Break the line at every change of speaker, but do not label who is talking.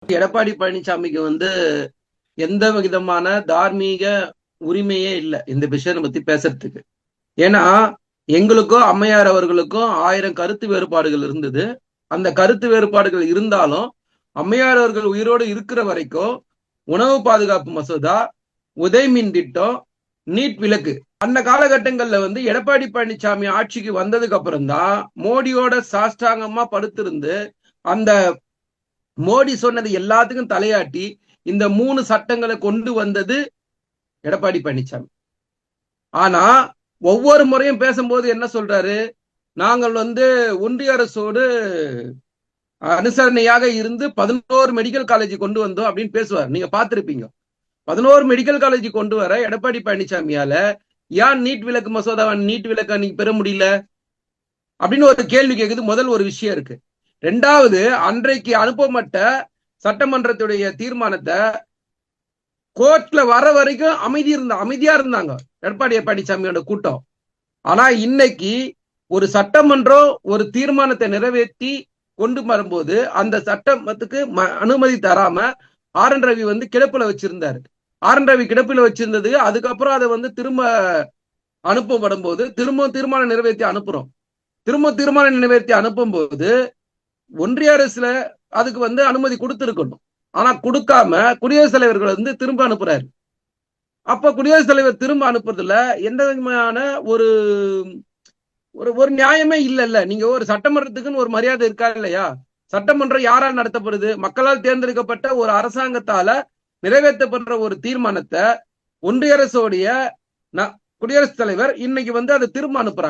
எடப்பாடி பழனிசாமிக்கு எந்த விதமான தார்மீக உரிமையே இல்லை இந்த விஷயம் பத்தி பேசுறதுக்கு. ஏன்னா எங்களுக்கும் அம்மையார் அவர்களுக்கும் 1000 கருத்து வேறுபாடுகள் இருந்தது. அந்த கருத்து வேறுபாடுகள் இருந்தாலும் அம்மையார் அவர்கள் உயிரோடு இருக்கிற வரைக்கும் உணவு பாதுகாப்பு மசோதா, உதயமின் திட்டம், நீட் விலக்கு அந்த காலகட்டங்கள்ல எடப்பாடி பழனிசாமி ஆட்சிக்கு வந்ததுக்கு அப்புறம் தான் மோடியோட சாஷ்டாங்கமா படுத்திருந்து அந்த மோடி சொன்னது எல்லாத்துக்கும் தலையாட்டி இந்த 3 சட்டங்களை கொண்டு வந்தது எடப்பாடி பழனிசாமி. ஆனா ஒவ்வொரு முறையும் பேசும்போது என்ன சொல்றாரு, நாங்கள் ஒன்றிய அரசோடு அனுசரணையாக இருந்து 11 மெடிக்கல் காலேஜ் கொண்டு வந்தோம் அப்படின்னு பேசுவார். நீங்க பார்த்திருப்பீங்க. 11 மெடிக்கல் காலேஜ் கொண்டு வர எடப்பாடி பழனிசாமியால ஏன் நீட் விலக்கு மசோதாவை நீட் விலக்கு அன்னைக்கு பெற முடியல அப்படின்னு ஒரு கேள்வி கேட்குது. முதல் ஒரு விஷயம் இருக்கு. ரெண்டாவது, அன்றைக்கு அனுப்பப்பட்ட சட்டமன்றத்துடைய தீர்மானத்தை கோர்ட்ல வர வரைக்கும் அமைதியா இருந்தாங்க எடப்பாடி பழனிசாமியோட கூட்டம். ஆனா இன்னைக்கு ஒரு சட்டமன்றம் ஒரு தீர்மானத்தை நிறைவேற்றி கொண்டு வரும்போது அந்த சட்டத்துக்கு அனுமதி தராம ஆர்.என். ரவி கிடப்புல வச்சிருந்தாரு. ஆர்.என். ரவி கிடப்பில வச்சிருந்தது. அதுக்கப்புறம் அதை திரும்ப அனுப்பப்படும் போது திரும்ப தீர்மானம் நிறைவேற்றி அனுப்புறோம். திரும்ப தீர்மானம் நிறைவேற்றி அனுப்பும் போது ஒன்றிய அரசுல அதுக்கு அனுமதி கொடுத்திருக்கணும். ஆனா கொடுக்காம குடியரசுத் தலைவர்கள் திரும்ப அனுப்புறாரு. அப்ப குடியரசுத் தலைவர் திரும்ப அனுப்புறதுல எந்த விதமான ஒரு ஒரு நியாயமே இல்லைல்ல. நீங்க ஒரு சட்டமன்றத்துக்குன்னு ஒரு மரியாதை இருக்கா இல்லையா? சட்டமன்றம் யாரால் நடத்தப்படுது? மக்களால் தேர்ந்தெடுக்கப்பட்ட ஒரு அரசாங்கத்தால நிறைவேற்றப்படுற ஒரு தீர்மானத்தை ஒன்றிய அரசோடைய குடியரசுத் தலைவர் இன்னைக்கு அதை திரும்ப அனுப்புறாங்க.